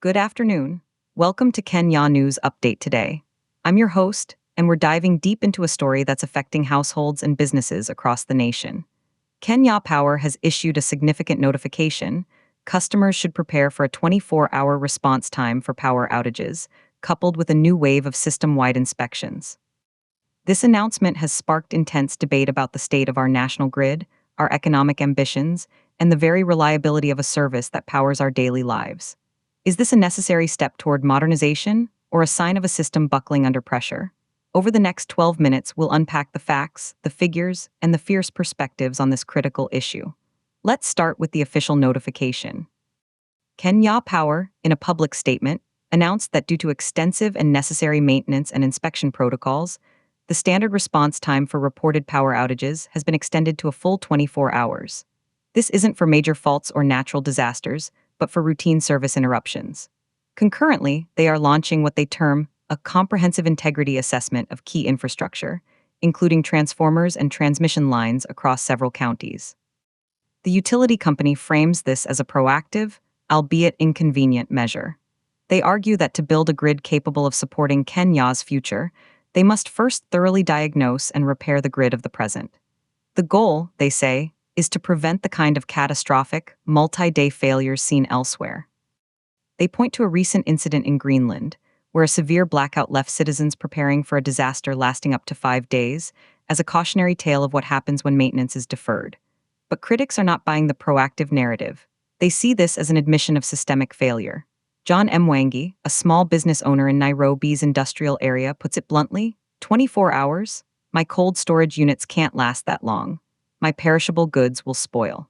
Good afternoon. Welcome to Kenya News Update today. I'm your host, and we're diving deep into a story that's affecting households and businesses across the nation. Kenya Power has issued a significant notification. Customers should prepare for a 24-hour response time for power outages, coupled with a new wave of system-wide inspections. This announcement has sparked intense debate about the state of our national grid, our economic ambitions, and the very reliability of a service that powers our daily lives. Is this a necessary step toward modernization, or a sign of a system buckling under pressure? Over the next 12 minutes, we'll unpack the facts, the figures, and the fierce perspectives on this critical issue. Let's start with the official notification. Kenya Power, in a public statement, announced that due to extensive and necessary maintenance and inspection protocols, the standard response time for reported power outages has been extended to a full 24 hours. This isn't for major faults or natural disasters, but for routine service interruptions. Concurrently, they are launching what they term a comprehensive integrity assessment of key infrastructure, including transformers and transmission lines across several counties. The utility company frames this as a proactive, albeit inconvenient measure. They argue that to build a grid capable of supporting Kenya's future, they must first thoroughly diagnose and repair the grid of the present. The goal, they say, is to prevent the kind of catastrophic, multi-day failures seen elsewhere. They point to a recent incident in Greenland, where a severe blackout left citizens preparing for a disaster lasting up to 5 days, as a cautionary tale of what happens when maintenance is deferred. But critics are not buying the proactive narrative. They see this as an admission of systemic failure. John Mwangi, a small business owner in Nairobi's industrial area, puts it bluntly, 24 hours? My cold storage units can't last that long. My perishable goods will spoil.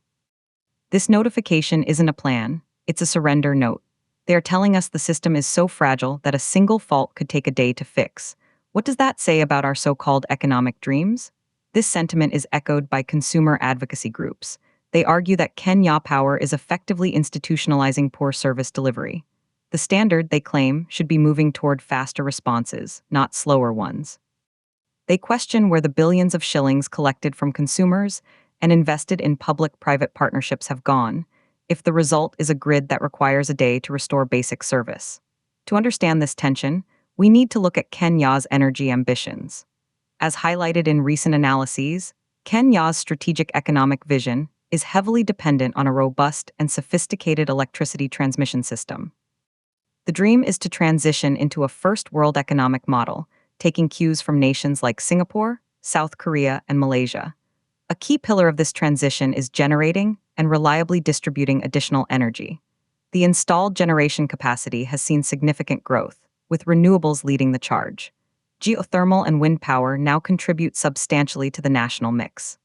This notification isn't a plan, it's a surrender note. They are telling us the system is so fragile that a single fault could take a day to fix. What does that say about our so-called economic dreams? This sentiment is echoed by consumer advocacy groups. They argue that Kenya Power is effectively institutionalizing poor service delivery. The standard, they claim, should be moving toward faster responses, not slower ones. They question where the billions of shillings collected from consumers and invested in public-private partnerships have gone, if the result is a grid that requires a day to restore basic service. To understand this tension, we need to look at Kenya's energy ambitions. As highlighted in recent analyses, Kenya's strategic economic vision is heavily dependent on a robust and sophisticated electricity transmission system. The dream is to transition into a first-world economic model, taking cues from nations like Singapore, South Korea, and Malaysia. A key pillar of this transition is generating and reliably distributing additional energy. The installed generation capacity has seen significant growth, with renewables leading the charge. Geothermal and wind power now contribute substantially to the national mix.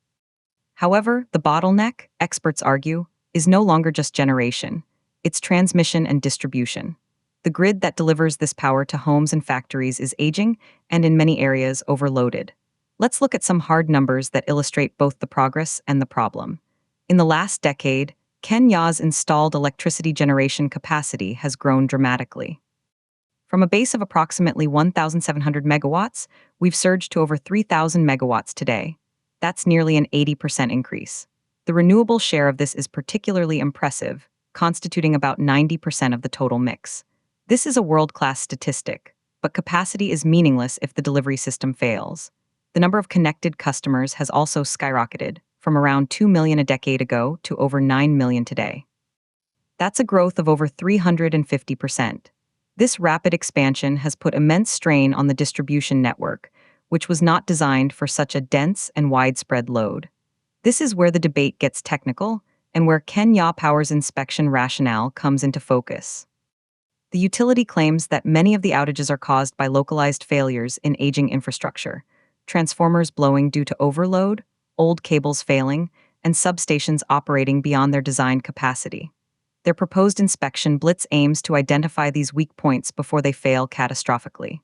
However, the bottleneck, experts argue, is no longer just generation, it's transmission and distribution. The grid that delivers this power to homes and factories is aging and in many areas overloaded. Let's look at some hard numbers that illustrate both the progress and the problem. In the last decade, Kenya's installed electricity generation capacity has grown dramatically. From a base of approximately 1,700 megawatts, we've surged to over 3,000 megawatts today. That's nearly an 80% increase. The renewable share of this is particularly impressive, constituting about 90% of the total mix. This is a world-class statistic, but capacity is meaningless if the delivery system fails. The number of connected customers has also skyrocketed, from around 2 million a decade ago to over 9 million today. That's a growth of over 350%. This rapid expansion has put immense strain on the distribution network, which was not designed for such a dense and widespread load. This is where the debate gets technical and where Kenya Power's inspection rationale comes into focus. The utility claims that many of the outages are caused by localized failures in aging infrastructure, transformers blowing due to overload, old cables failing, and substations operating beyond their designed capacity. Their proposed inspection blitz aims to identify these weak points before they fail catastrophically.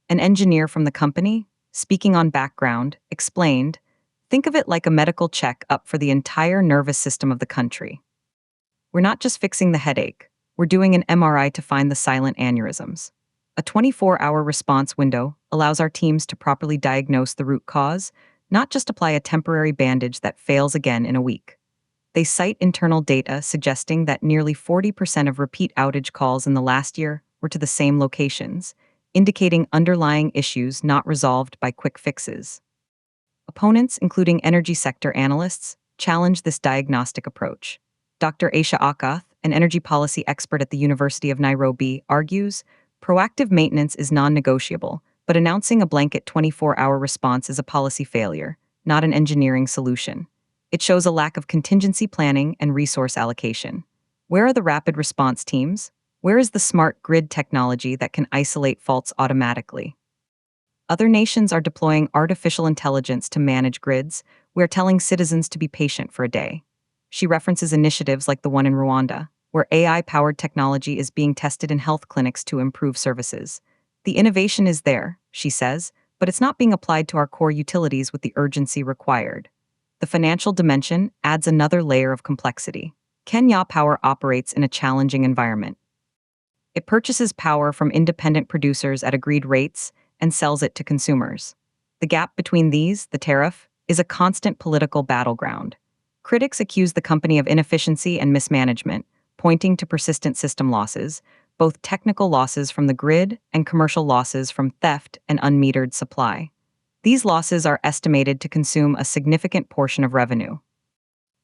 An engineer from the company, speaking on background, explained, "Think of it like a medical check-up for the entire nervous system of the country. We're not just fixing the headache, we're doing an MRI to find the silent aneurysms." A 24-hour response window allows our teams to properly diagnose the root cause, not just apply a temporary bandage that fails again in a week. They cite internal data suggesting that nearly 40% of repeat outage calls in the last year were to the same locations, indicating underlying issues not resolved by quick fixes. Opponents, including energy sector analysts, challenge this diagnostic approach. Dr. Aisha Akath, an energy policy expert at the University of Nairobi, argues proactive maintenance is non-negotiable, but announcing a blanket 24-hour response is a policy failure, not an engineering solution. It shows a lack of contingency planning and resource allocation. Where are the rapid response teams? Where is the smart grid technology that can isolate faults automatically? Other nations are deploying artificial intelligence to manage grids. We're telling citizens to be patient for a day. She references initiatives like the one in Rwanda, where AI-powered technology is being tested in health clinics to improve services. The innovation is there, she says, but it's not being applied to our core utilities with the urgency required. The financial dimension adds another layer of complexity. Kenya Power operates in a challenging environment. It purchases power from independent producers at agreed rates and sells it to consumers. The gap between these, the tariff, is a constant political battleground. Critics accuse the company of inefficiency and mismanagement, pointing to persistent system losses, both technical losses from the grid and commercial losses from theft and unmetered supply. These losses are estimated to consume a significant portion of revenue.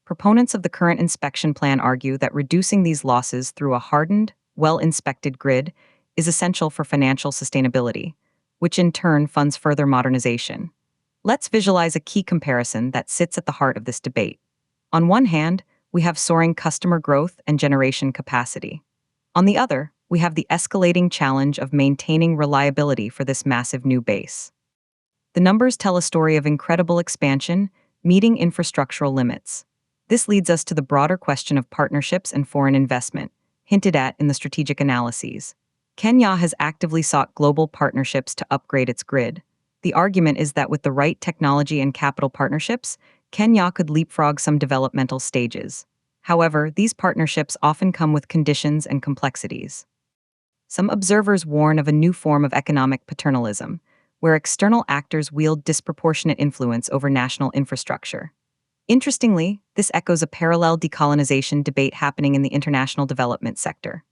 Proponents of the current inspection plan argue that reducing these losses through a hardened, well-inspected grid is essential for financial sustainability, which in turn funds further modernization. Let's visualize a key comparison that sits at the heart of this debate. On one hand, we have soaring customer growth and generation capacity. On the other, we have the escalating challenge of maintaining reliability for this massive new base. The numbers tell a story of incredible expansion, meeting infrastructural limits. This leads us to the broader question of partnerships and foreign investment, hinted at in the strategic analyses. Kenya has actively sought global partnerships to upgrade its grid. The argument is that with the right technology and capital partnerships, Kenya could leapfrog some developmental stages. However, these partnerships often come with conditions and complexities. Some observers warn of a new form of economic paternalism, where external actors wield disproportionate influence over national infrastructure. Interestingly, this echoes a parallel decolonization debate happening in the international development sector.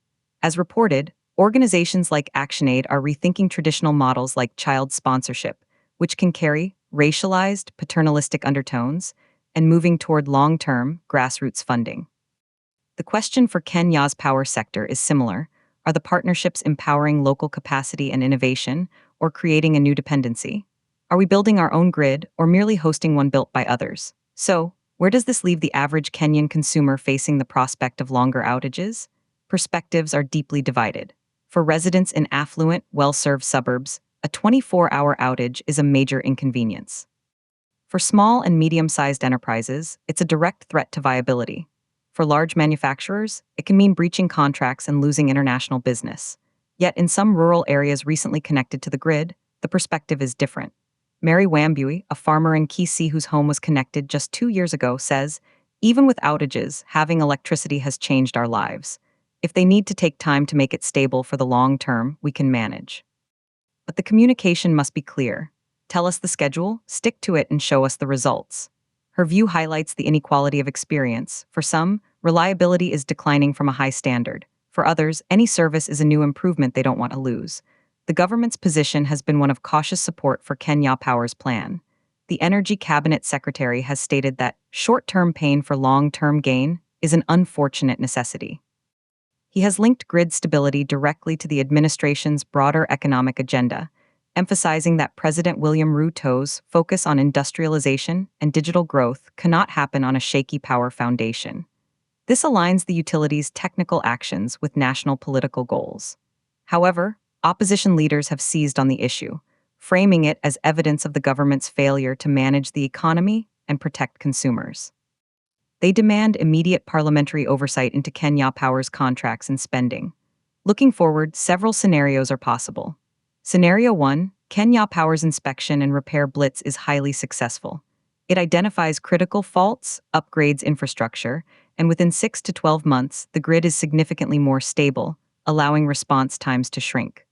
As reported, organizations like ActionAid are rethinking traditional models like child sponsorship, which can carry racialized, paternalistic undertones, and moving toward long-term, grassroots funding. The question for Kenya's power sector is similar. Are the partnerships empowering local capacity and innovation, or creating a new dependency? Are we building our own grid, or merely hosting one built by others? So, where does this leave the average Kenyan consumer facing the prospect of longer outages? Perspectives are deeply divided. For residents in affluent, well-served suburbs, a 24-hour outage is a major inconvenience. For small and medium-sized enterprises, it's a direct threat to viability. For large manufacturers, it can mean breaching contracts and losing international business. Yet in some rural areas recently connected to the grid, the perspective is different. Mary Wambui, a farmer in Kisii whose home was connected just 2 years ago, says, "Even with outages, having electricity has changed our lives. If they need to take time to make it stable for the long term, we can manage. But the communication must be clear. Tell us the schedule, stick to it, and show us the results." Her view highlights the inequality of experience. For some, reliability is declining from a high standard. For others, any service is a new improvement they don't want to lose. The government's position has been one of cautious support for Kenya Power's plan. The Energy Cabinet Secretary has stated that short-term pain for long-term gain is an unfortunate necessity. He has linked grid stability directly to the administration's broader economic agenda, emphasizing that President William Ruto's focus on industrialization and digital growth cannot happen on a shaky power foundation. This aligns the utility's technical actions with national political goals. However, opposition leaders have seized on the issue, framing it as evidence of the government's failure to manage the economy and protect consumers. They demand immediate parliamentary oversight into Kenya Power's contracts and spending. Looking forward, several scenarios are possible. Scenario 1, Kenya Power's inspection and repair blitz is highly successful. It identifies critical faults, upgrades infrastructure, and within 6 to 12 months, the grid is significantly more stable, allowing response times to shrink.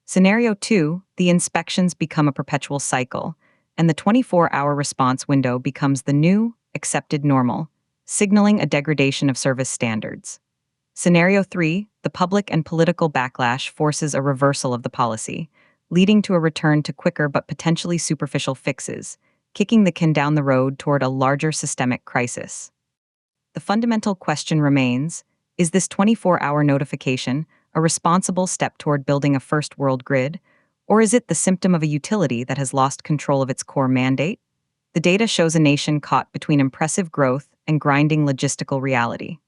Scenario 2, the inspections become a perpetual cycle, and the 24-hour response window becomes the new, accepted normal. signaling a degradation of service standards. Scenario 3, the public and political backlash forces a reversal of the policy, leading to a return to quicker but potentially superficial fixes, kicking the can down the road toward a larger systemic crisis. The fundamental question remains, is this 24-hour notification a responsible step toward building a first world grid, or is it the symptom of a utility that has lost control of its core mandate? The data shows a nation caught between impressive growth and grinding logistical reality.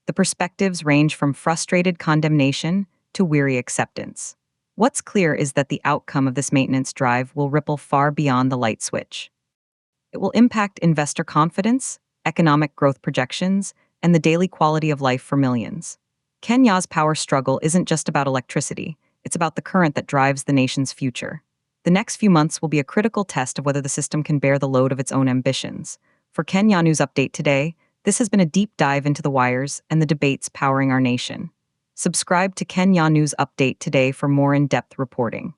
The perspectives range from frustrated condemnation to weary acceptance. What's clear is that the outcome of this maintenance drive will ripple far beyond the light switch. It will impact investor confidence, economic growth projections, and the daily quality of life for millions. Kenya's power struggle isn't just about electricity, it's about the current that drives the nation's future. The next few months will be a critical test of whether the system can bear the load of its own ambitions. For Kenya News Update today, this has been a deep dive into the wires and the debates powering our nation. Subscribe to Kenya News Update today for more in-depth reporting.